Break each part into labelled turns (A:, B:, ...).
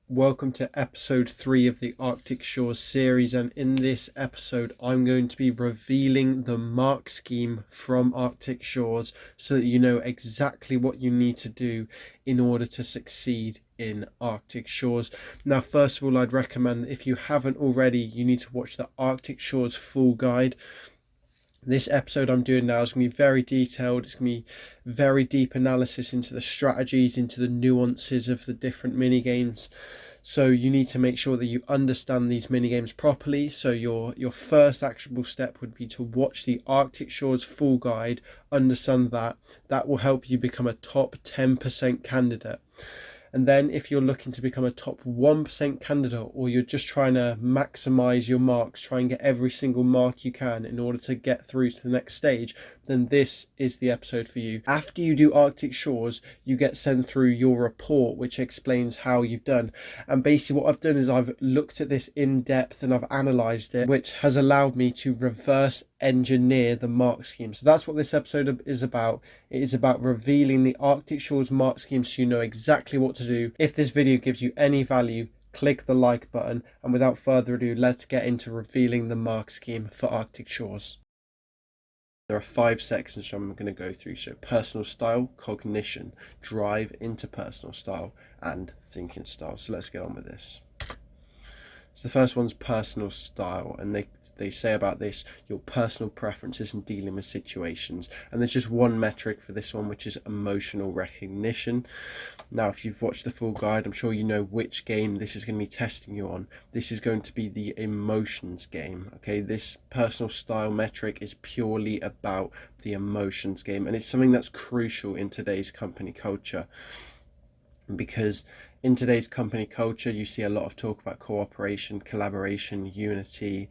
A: Welcome to episode 3 of the Arctic Shores series, and in this episode I'm going to be revealing the mark scheme from Arctic Shores so that you know exactly what you need to do in order to succeed in Arctic Shores. Now, first of all, I'd recommend that if you haven't already, you need to watch the Arctic Shores full guide. This episode I'm doing now is going to be very detailed. It's going to be very deep analysis into the strategies, into the nuances of the different mini games. So you need to make sure that you understand these mini games properly. So your first actionable step would be to watch the Arctic Shores full guide, understand that. That will help you become a top 10% candidate. And then if you're looking to become a top 1% candidate, or you're just trying to maximize your marks, try and get every single mark you can in order to get through to the next stage, then this is the episode for you. After you do Arctic Shores, you get sent through your report, which explains how you've done. And basically what I've done is I've looked at this in depth and I've analyzed it, which has allowed me to reverse engineer the mark scheme. So that's what this episode is about. It is about revealing the Arctic Shores mark scheme so you know exactly what to do. If this video gives you any value, click the like button, and without further ado, let's get into revealing the mark scheme for Arctic Shores. There are 5 sections I'm going to go through. So personal style, cognition, drive, interpersonal style, and thinking style. So let's get on with this. So the first one's personal style, and they say about this your personal preferences in dealing with situations. And there's just one metric for this one, which is emotional recognition. Now, if you've watched the full guide, I'm sure you know which game this is going to be testing you on. This is going to be the emotions game. Okay, this personal style metric is purely about the emotions game, and it's something that's crucial in today's company culture, because in today's company culture you see a lot of talk about cooperation, collaboration, unity,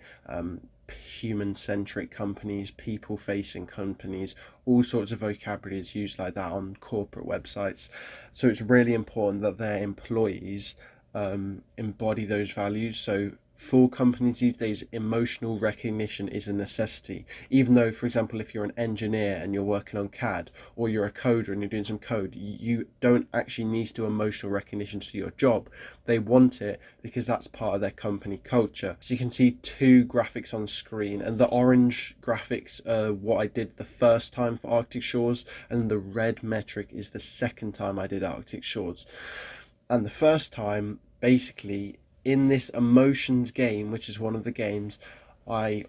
A: human-centric companies, people-facing companies. All sorts of vocabulary is used like that on corporate websites. So it's really important that their employees embody those values. So for companies these days, emotional recognition is a necessity. Even though, for example, if you're an engineer and you're working on CAD, or you're a coder and you're doing some code, you don't actually need to do emotional recognition to your job. They want it because that's part of their company culture. So you can see 2 graphics on screen, and the orange graphics are what I did the first time for Arctic Shores, and the red metric is the second time I did Arctic Shores. And the first time, basically, in this emotions game, which is one of the games, I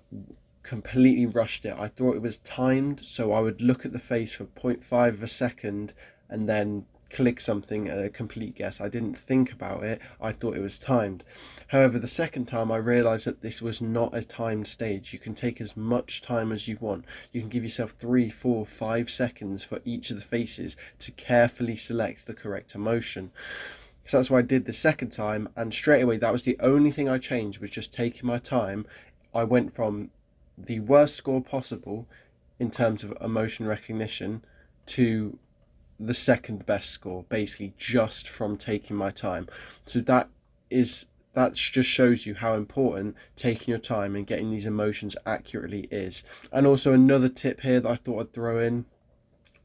A: completely rushed it. I thought it was timed, so I would look at the face for 0.5 of a second and then click something, a complete guess. I didn't think about it. I thought it was timed. However, the second time I realized that this was not a timed stage. You can take as much time as you want. You can give yourself 3, 4, 5 seconds for each of the faces to carefully select the correct emotion. So that's what I did the second time, and straight away that was the only thing I changed, was just taking my time. I went from the worst score possible in terms of emotion recognition to the second best score, basically just from taking my time. So that just shows you how important taking your time and getting these emotions accurately is. And also another tip here that I thought I'd throw in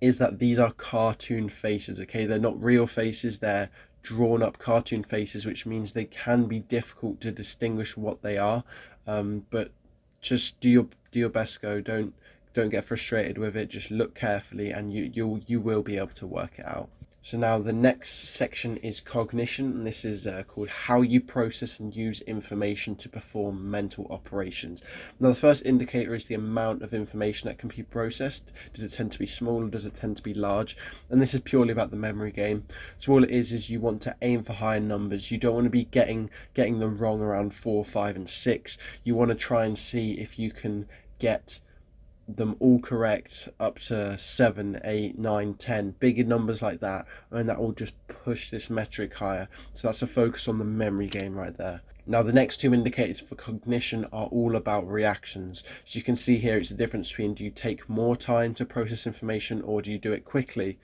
A: is that these are cartoon faces. Okay, they're not real faces, they're drawn up cartoon faces, which means they can be difficult to distinguish what they are. But just do your best. Don't get frustrated with it. Just look carefully, and you will be able to work it out. So now the next section is cognition, and this is called how you process and use information to perform mental operations. Now, the first indicator is the amount of information that can be processed. Does it tend to be small, or does it tend to be large? And this is purely about the memory game. So all it is you want to aim for higher numbers. You don't want to be getting them wrong around 4, 5, and 6. You want to try and see if you can get them all correct up to 7, 8, 9, 10, bigger numbers like that, and that will just push this metric higher. So that's a focus on the memory game right there. Now, the next 2 indicators for cognition are all about reactions. So you can see here it's the difference between, do you take more time to process information, or do you do it quickly?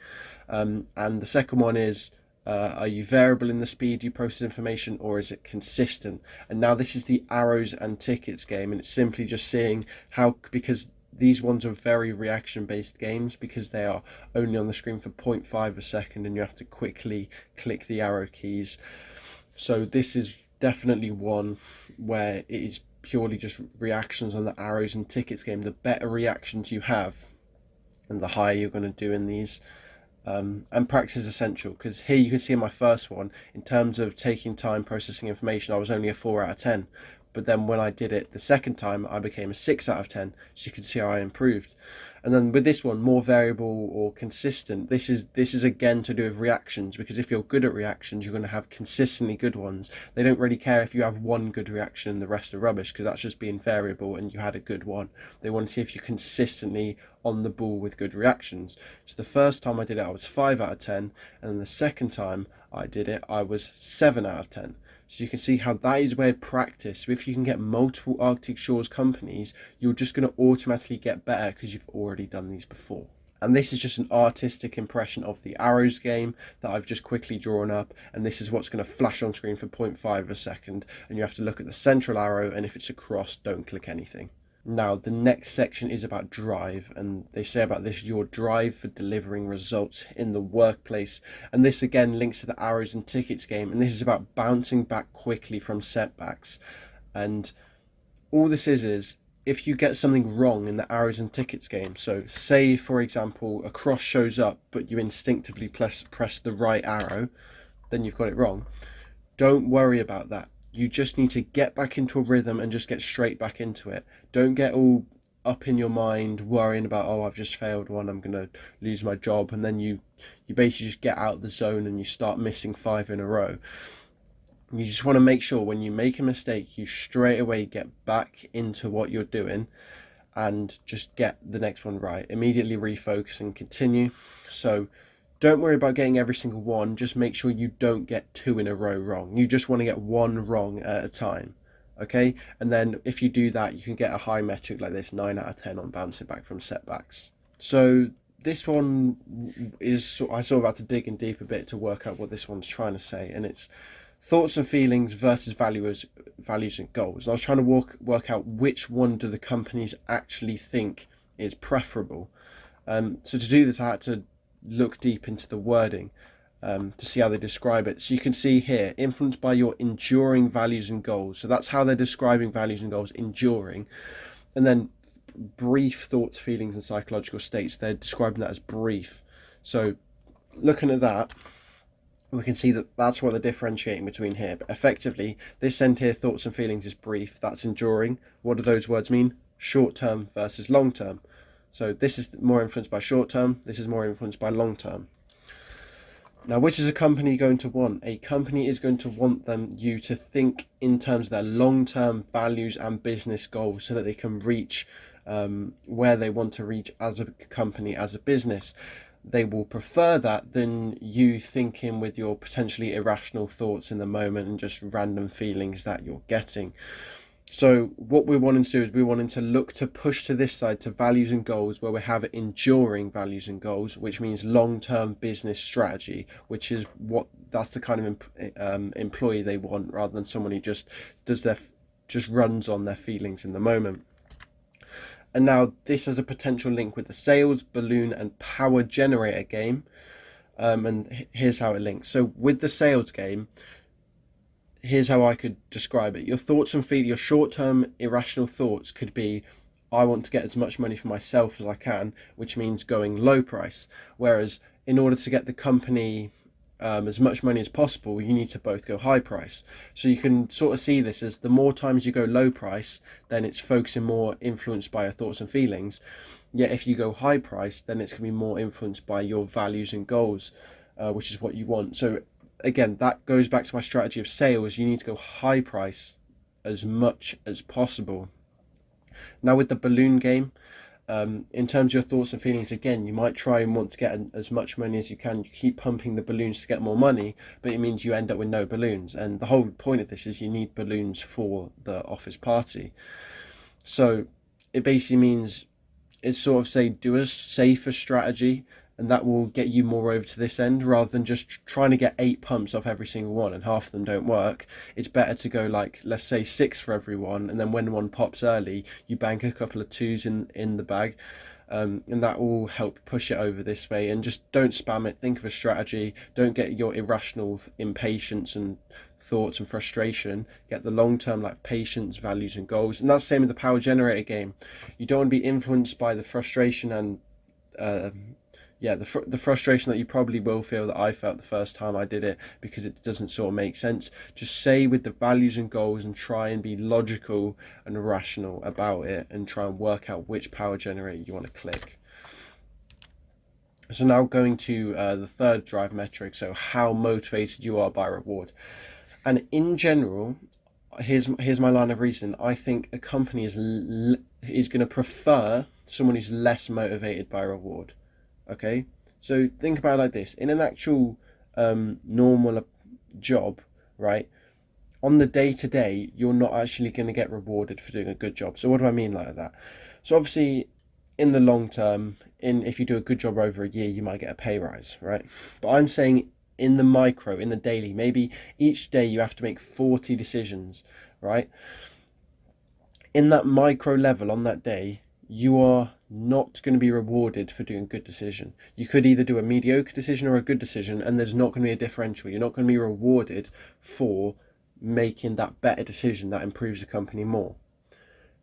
A: And the second one is, are you variable in the speed you process information, or is it consistent? And now this is the arrows and tickets game, and it's simply just seeing how, because these ones are very reaction based games, because they are only on the screen for 0.5 a second and you have to quickly click the arrow keys. So this is definitely one where it is purely just reactions on the arrows and tickets game. The better reactions you have, and the higher you're going to do in these. And practice is essential, because here you can see in my first one, in terms of taking time processing information, I was only a 4 out of 10. But then when I did it the second time, I became a 6 out of 10. So you can see how I improved. And then with this one, more variable or consistent, this is again to do with reactions, because if you're good at reactions, you're going to have consistently good ones. They don't really care if you have one good reaction and the rest are rubbish, because that's just being variable and you had a good one. They want to see if you're consistently on the ball with good reactions. So the first time I did it, I was 5 out of 10, and then the second time I did it, I was 7 out of 10. So you can see how that is where practice. So if you can get multiple Arctic Shores companies, you're just going to automatically get better because you've already done these before. And this is just an artistic impression of the arrows game that I've just quickly drawn up, and this is what's going to flash on screen for 0.5 of a second, and you have to look at the central arrow, and if it's a cross, don't click anything. Now, the next section is about drive, and they say about this, your drive for delivering results in the workplace. And this again links to the arrows and tickets game, and this is about bouncing back quickly from setbacks. And all this is if you get something wrong in the arrows and tickets game, so say for example a cross shows up but you instinctively press the right arrow, then you've got it wrong. Don't worry about that. You just need to get back into a rhythm and just get straight back into it. Don't get all up in your mind worrying about, oh, I've just failed one, I'm gonna lose my job, and then you basically just get out of the zone and you start missing 5 in a row. You just want to make sure when you make a mistake, you straight away get back into what you're doing and just get the next one right. Immediately refocus and continue. So don't worry about getting every single one. Just make sure you don't get 2 in a row wrong. You just want to get 1 wrong at a time. Okay? And then if you do that, you can get a high metric like this, 9 out of 10 on bouncing back from setbacks. So this one is, I sort of had to dig in deep a bit to work out what this one's trying to say. And it's thoughts and feelings versus values and goals. And I was trying to work out which one do the companies actually think is preferable. So to do this, I had to look deep into the wording to see how they describe it. So you can see here, influenced by your enduring values and goals. So that's how they're describing values and goals, enduring. And then brief thoughts, feelings, and psychological states, they're describing that as brief. So looking at that, we can see that that's what they're differentiating between here. But effectively, this end here, thoughts and feelings, is brief. That's enduring. What do those words mean? Short term versus long term. So this is more influenced by short term. This is more influenced by long term. Now, which is a company going to want? A company is going to want you to think in terms of their long-term values and business goals so that they can reach where they want to reach as a company, as a business. They will prefer that than you thinking with your potentially irrational thoughts in the moment and just random feelings that you're getting. So what we're wanting to do is we're wanting to look to push to this side to values and goals, where we have enduring values and goals, which means long-term business strategy, which is that's the kind of employee they want, rather than someone who just runs on their feelings in the moment. And now this has a potential link with the sales, balloon, and power generator game. And here's how it links. So with the sales game, here's how I could describe it. Your thoughts and feelings, your short-term irrational thoughts could be, I want to get as much money for myself as I can, which means going low price. Whereas in order to get the company as much money as possible, you need to both go high price. So you can sort of see this as the more times you go low price, then it's focusing more influenced by your thoughts and feelings. Yet if you go high price, then it's going to be more influenced by your values and goals, which is what you want. So again, that goes back to my strategy of sales. You need to go high price as much as possible. Now with the balloon game, in terms of your thoughts and feelings, again, you might try and want to get as much money as you can. You keep pumping the balloons to get more money, but it means you end up with no balloons. And the whole point of this is you need balloons for the office party. So it basically means it's sort of say, do a safer strategy, and that will get you more over to this end, rather than just trying to get 8 pumps off every single one and half of them don't work. It's better to go like, let's say 6 for every one, and then when one pops early, you bank a couple of 2s in the bag. and that will help push it over this way. And just don't spam it. Think of a strategy. Don't get your irrational impatience and thoughts and frustration. Get the long-term like patience, values and goals. And that's the same with the power generator game. You don't want to be influenced by the frustration and the frustration that you probably will feel, that I felt the first time I did it, because it doesn't sort of make sense. Just say with the values and goals and try and be logical and rational about it, and try and work out which power generator you want to click. So now going to the third drive metric, so how motivated you are by reward. And in general, here's my line of reasoning. I think a company is going to prefer someone who's less motivated by reward. Okay, so think about it like this. In an actual normal job, right, on the day-to-day, you're not actually going to get rewarded for doing a good job. So what do I mean like that? So obviously, in the long term, if you do a good job over a year, you might get a pay rise, right? But I'm saying in the micro, in the daily, maybe each day you have to make 40 decisions, right? In that micro level on that day, you are not going to be rewarded for doing a good decision. You could either do a mediocre decision or a good decision, and there's not going to be a differential. You're not going to be rewarded for making that better decision that improves the company more.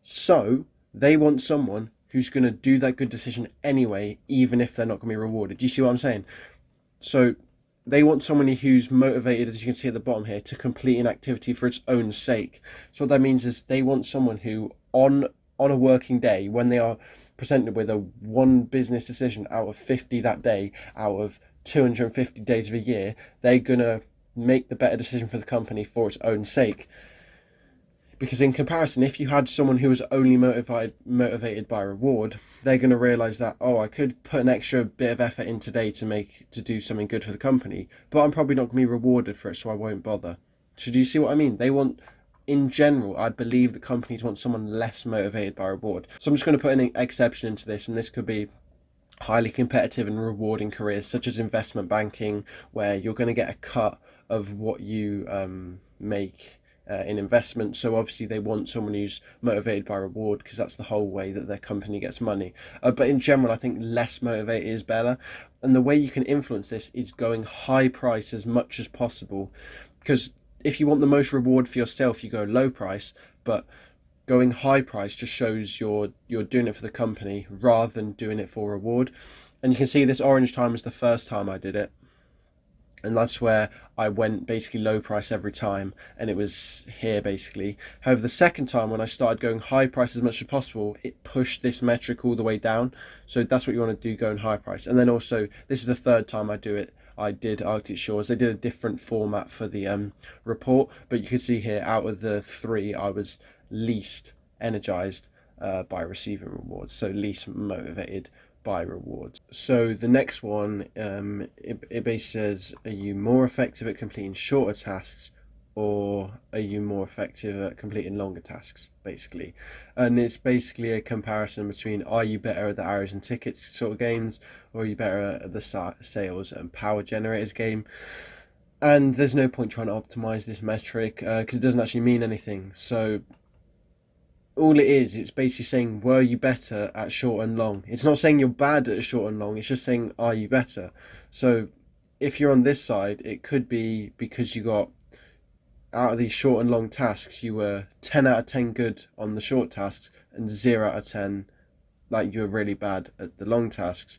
A: So they want someone who's going to do that good decision anyway, even if they're not going to be rewarded. Do you see what I'm saying? So they want someone who's motivated, as you can see at the bottom here, to complete an activity for its own sake. So what that means is they want someone who, on a working day, when they are presented with a one business decision out of 50 that day, out of 250 days of a year, they're going to make the better decision for the company for its own sake. Because in comparison, if you had someone who was only motivated by reward, they're going to realize that, oh, I could put an extra bit of effort in today to do something good for the company, but I'm probably not going to be rewarded for it, so I won't bother. So do you see what I mean? They want, in general, I believe that companies want someone less motivated by reward. So I'm just going to put an exception into this, and this could be highly competitive and rewarding careers such as investment banking, where you're going to get a cut of what you make in investment. So obviously they want someone who's motivated by reward, because that's the whole way that their company gets money. But in general, I think less motivated is better. And the way you can influence this is going high price as much as possible, because if you want the most reward for yourself, you go low price, but going high price just shows you're doing it for the company rather than doing it for reward. And you can see this orange time was the first time I did it, and that's where I went basically low price every time, and it was here basically. However, the second time when I started going high price as much as possible, it pushed this metric all the way down. So that's what you want to do, going high price. And then also, this is the third time I do it. I did Arctic Shores. They did a different format for the report, but you can see here, out of the three, I was least energized by receiving rewards, so least motivated by rewards. So the next one, it basically says, are you more effective at completing shorter tasks, or are you more effective at completing longer tasks, basically? And it's basically a comparison between, are you better at the arrows and tickets sort of games, or are you better at the sales and power generators game? And there's no point trying to optimize this metric because it doesn't actually mean anything. So all it is, it's basically saying, were you better at short and long? It's not saying you're bad at short and long, it's just saying, are you better? So if you're on this side, it could be because you got, out of these short and long tasks, you were 10 out of 10 good on the short tasks, and 0 out of 10, like, you were really bad at the long tasks.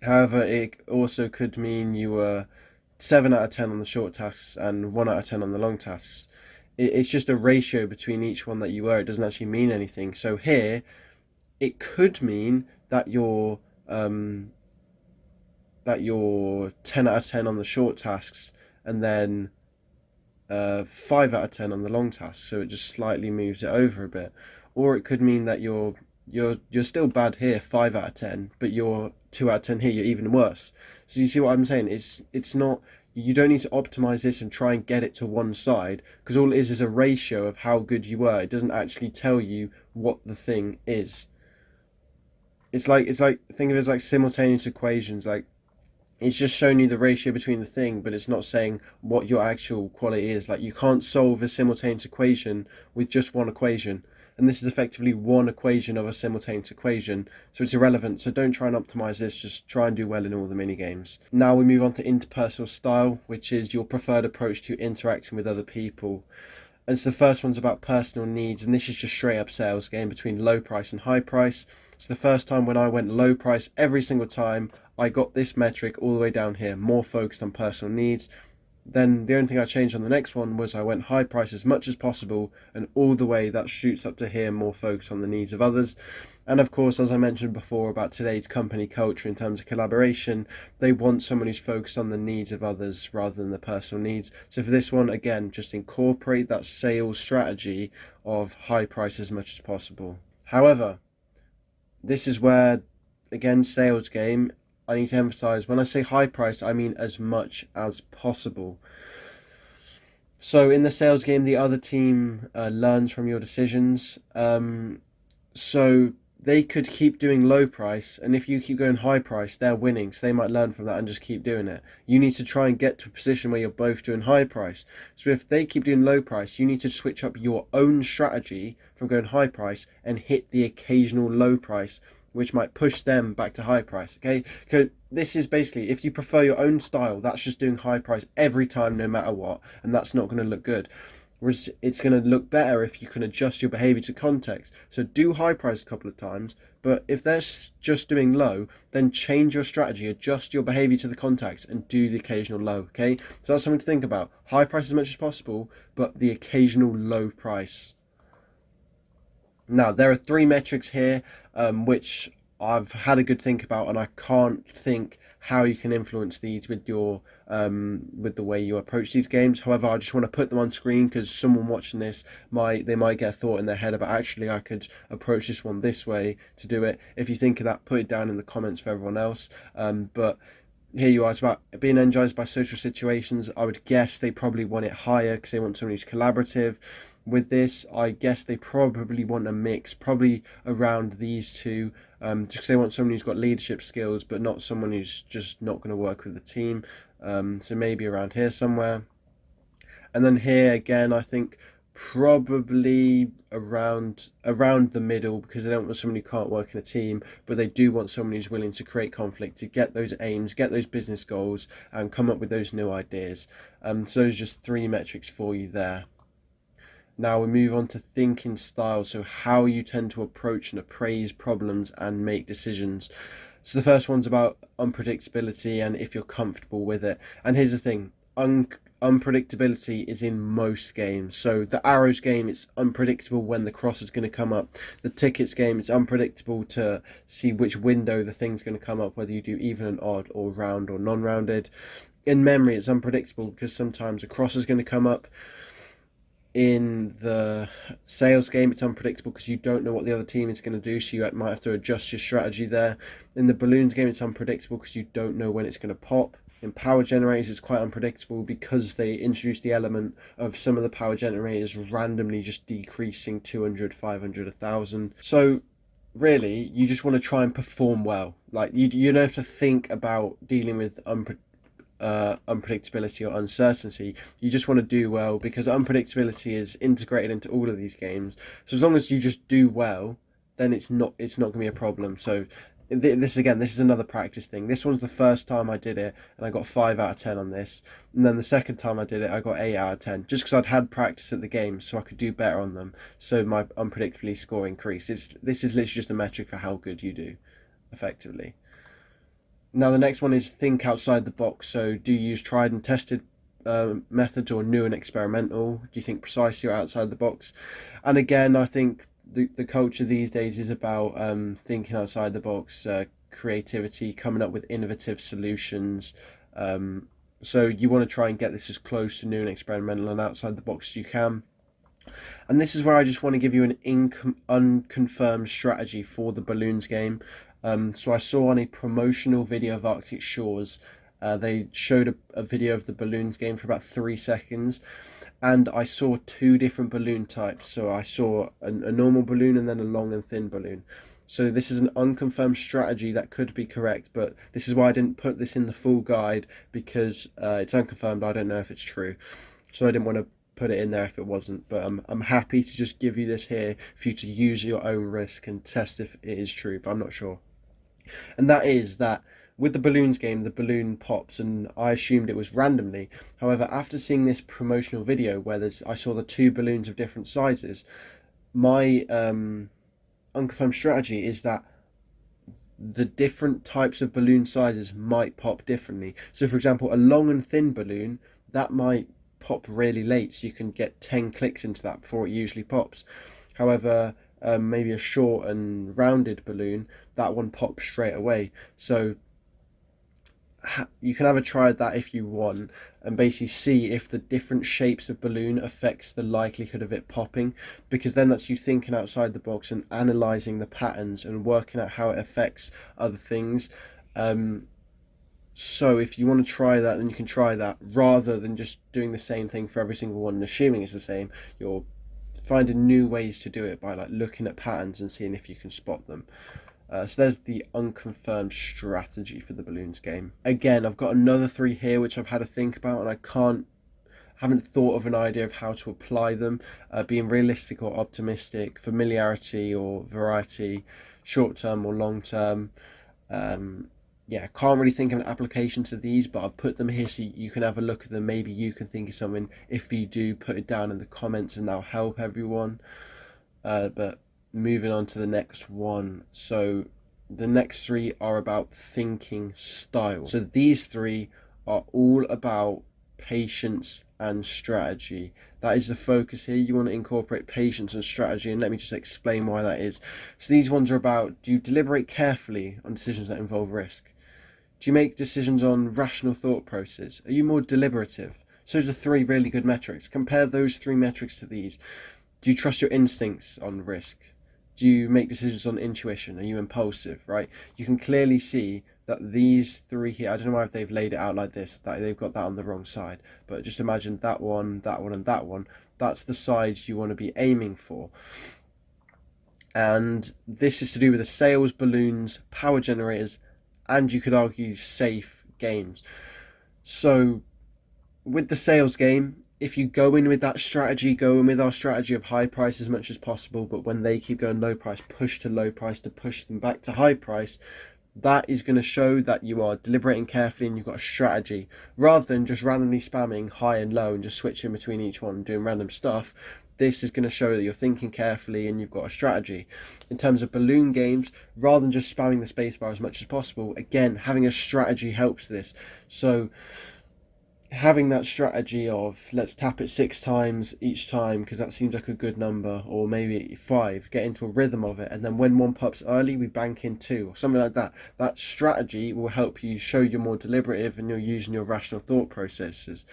A: However, it also could mean you were 7 out of 10 on the short tasks and 1 out of 10 on the long tasks. It's just a ratio between each one that you were. It doesn't actually mean anything. So here, it could mean that you're 10 out of 10 on the short tasks, and then 5 out of 10 on the long tasks. So it just slightly moves it over a bit. Or it could mean that you're still bad here, 5 out of 10, but you're 2 out of 10 here. You're even worse. So you see what I'm saying? It's not. You don't need to optimize this and try and get it to one side, because all it is a ratio of how good you were. It doesn't actually tell you what the thing is. It's like think of it as like simultaneous equations. Like, It's just showing you the ratio between the thing, but it's not saying what your actual quality is. Like, you can't solve a simultaneous equation with just one equation, and this is effectively one equation of a simultaneous equation, so it's irrelevant. So don't try and optimize this, just try and do well in all the mini games. Now we move on to interpersonal style, which is your preferred approach to interacting with other people. And so the first one's about personal needs, and this is just straight up sales game between low price and high price. So the first time when I went low price, every single time I got this metric all the way down here, more focused on personal needs. Then the only thing I changed on the next one was I went high price as much as possible, and all the way that shoots up to here, more focus on the needs of others. And of course, as I mentioned before about today's company culture in terms of collaboration, they want someone who's focused on the needs of others rather than the personal needs. So for this one, again, just incorporate that sales strategy of high price as much as possible. However, this is where, again, sales game, I need to emphasize, when I say high price, I mean as much as possible. So in the sales game, the other team learns from your decisions. So they could keep doing low price, and if you keep going high price, they're winning. So they might learn from that and just keep doing it. You need to try and get to a position where you're both doing high price. So if they keep doing low price, you need to switch up your own strategy from going high price and hit the occasional low price, which might push them back to high price. Okay, so this is basically, if you prefer your own style, that's just doing high price every time no matter what, and that's not going to look good. Whereas it's going to look better if you can adjust your behavior to context. So do high price a couple of times, but if they're just doing low, then change your strategy, adjust your behavior to the context, and do the occasional low. Okay, so that's something to think about. High price as much as possible, but the occasional low price. Now, there are three metrics here, which I've had a good think about, and I can't think how you can influence these with your with the way you approach these games. However, I just want to put them on screen because someone watching this might get a thought in their head about, actually, I could approach this one this way to do it. If you think of that, put it down in the comments for everyone else. But here you are. It's about being energized by social situations. I would guess they probably want it higher because they want someone who's collaborative. With this, I guess they probably want a mix, probably around these two, just because they want someone who's got leadership skills, but not someone who's just not going to work with the team. So maybe around here somewhere. And then here again, I think probably around the middle, because they don't want someone who can't work in a team, but they do want someone who's willing to create conflict, to get those aims, get those business goals, and come up with those new ideas. So those are just three metrics for you there. Now we move on to thinking style, so how you tend to approach and appraise problems and make decisions. So the first one's about unpredictability and if you're comfortable with it. And here's the thing, unpredictability is in most games. So the arrows game, it's unpredictable when the cross is going to come up. The tickets game, it's unpredictable to see which window the thing's going to come up, whether you do even and odd or round or non-rounded. In memory, it's unpredictable because sometimes a cross is going to come up. In the sales game, it's unpredictable because you don't know what the other team is going to do, so you might have to adjust your strategy there. In the balloons game, it's unpredictable because you don't know when it's going to pop. In power generators, it's quite unpredictable because they introduce the element of some of the power generators randomly just decreasing 200, 500, 1,000. So really, you just want to try and perform well. Like, you don't have to think about dealing with unpredictability or uncertainty. You just want to do well, because unpredictability is integrated into all of these games. So as long as you just do well, then it's not going to be a problem. So this is another practice thing. This one's the first time I did it and I got 5 out of 10 on this, and then the second time I did it I got 8 out of 10, just because I'd had practice at the game so I could do better on them, so my unpredictability score increased. This is literally just a metric for how good you do effectively. Now the next one is think outside the box. So do you use tried and tested methods or new and experimental? Do you think precisely or outside the box? And again, I think the culture these days is about thinking outside the box, creativity, coming up with innovative solutions. So you want to try and get this as close to new and experimental and outside the box as you can. And this is where I just want to give you an unconfirmed strategy for the balloons game. So I saw on a promotional video of Arctic Shores, they showed a video of the balloons game for about 3 seconds, and I saw 2 different balloon types. So I saw a normal balloon and then a long and thin balloon. So this is an unconfirmed strategy that could be correct, but this is why I didn't put this in the full guide, because it's unconfirmed. I don't know if it's true. So I didn't want to put it in there if it wasn't, but I'm happy to just give you this here for you to use your own risk and test if it is true, but I'm not sure. And that is that with the balloons game, the balloon pops, and I assumed it was randomly. However, after seeing this promotional video where I saw the two balloons of different sizes, my unconfirmed strategy is that the different types of balloon sizes might pop differently. So for example, a long and thin balloon, that might pop really late, so you can get 10 clicks into that before it usually pops. However, maybe a short and rounded balloon, that one pops straight away. So you can have a try at that if you want, and basically see if the different shapes of balloon affects the likelihood of it popping, because then that's you thinking outside the box and analysing the patterns and working out how it affects other things. So if you want to try that, then you can try that, rather than just doing the same thing for every single one and assuming it's the same. You're finding new ways to do it by like looking at patterns and seeing if you can spot them. So there's the unconfirmed strategy for the balloons game. Again, I've got another 3 here which I've had to think about, and I haven't thought of an idea of how to apply them. Being realistic or optimistic, familiarity or variety, short term or long term. Yeah, can't really think of an application to these, but I've put them here so you can have a look at them. Maybe you can think of something. If you do, put it down in the comments and that'll help everyone. But moving on to the next one. So the next 3 are about thinking style. So these 3 are all about patience and strategy. That is the focus here. You want to incorporate patience and strategy, and let me just explain why that is. So these ones are about, do you deliberate carefully on decisions that involve risk? Do you make decisions on rational thought process? Are you more deliberative? So those are 3 really good metrics. Compare those 3 metrics to these. Do you trust your instincts on risk? Do you make decisions on intuition? Are you impulsive, right? You can clearly see that these 3 here, I don't know why they've laid it out like this, that they've got that on the wrong side, but just imagine that one, and that one. That's the sides you want to be aiming for. And this is to do with the sales, balloons, power generators, and you could argue safe games. So with the sales game, if you go in with that strategy, go in with our strategy of high price as much as possible, but when they keep going low price, push to low price to push them back to high price, that is going to show that you are deliberating carefully and you've got a strategy, rather than just randomly spamming high and low and just switching between each one and doing random stuff. This is going to show that you're thinking carefully and you've got a strategy. In terms of balloon games, rather than just spamming the spacebar as much as possible, again, having a strategy helps this. So having that strategy of, let's tap it 6 times each time because that seems like a good number, or maybe 5, get into a rhythm of it, and then when one pops early we bank in 2 or something like that. That strategy will help you show you're more deliberative and you're using your rational thought processes.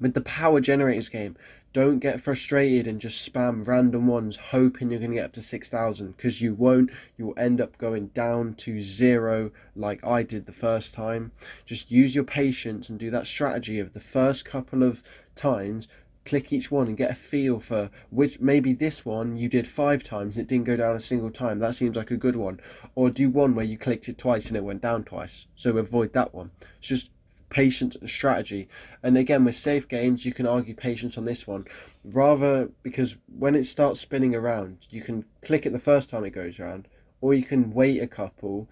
A: With the power generators game, don't get frustrated and just spam random ones hoping you're going to get up to 6,000, because you won't. You will end up going down to 0 like I did the first time. Just use your patience and do that strategy of the first couple of times. Click each one and get a feel for which, maybe this one you did 5 times and it didn't go down a single time. That seems like a good one. Or do one where you clicked it twice and it went down twice. So avoid that one. It's just patience and strategy. And again, with safe games, you can argue patience on this one, rather, because when it starts spinning around, you can click it the first time it goes around, or you can wait a couple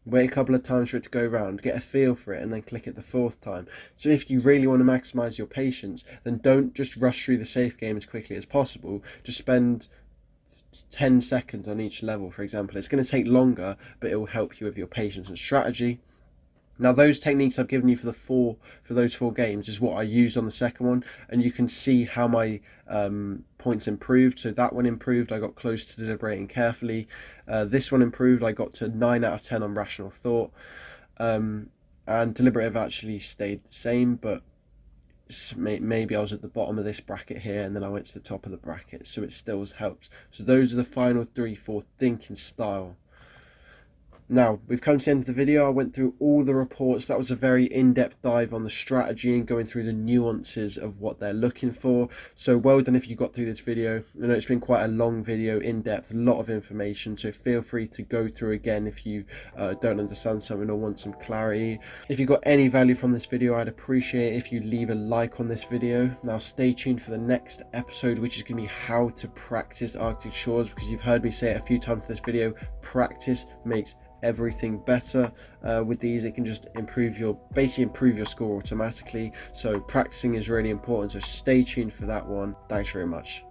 A: of times for it to go around, get a feel for it, and then click it the 4th time. So if you really want to maximize your patience, then don't just rush through the safe game as quickly as possible. Just spend 10 seconds on each level, for example. It's going to take longer, but it will help you with your patience and strategy. Now those techniques I've given you for those 4 games is what I used on the second one, and you can see how my points improved. So that one improved, I got close to deliberating carefully. This one improved, I got to 9 out of 10 on rational thought, and deliberative actually stayed the same, but maybe I was at the bottom of this bracket here and then I went to the top of the bracket, so it still helps. So those are the final 3 for thinking style. Now, we've come to the end of the video. I went through all the reports. That was a very in-depth dive on the strategy and going through the nuances of what they're looking for. So well done if you got through this video. I know it's been quite a long video, in-depth, a lot of information. So feel free to go through again if you don't understand something or want some clarity. If you got any value from this video, I'd appreciate it if you leave a like on this video. Now, stay tuned for the next episode, which is going to be how to practice Arctic Shores, because you've heard me say it a few times in this video. Practice makes everything better. With these, it can just improve your score automatically. So practicing is really important, so stay tuned for that one. Thanks very much.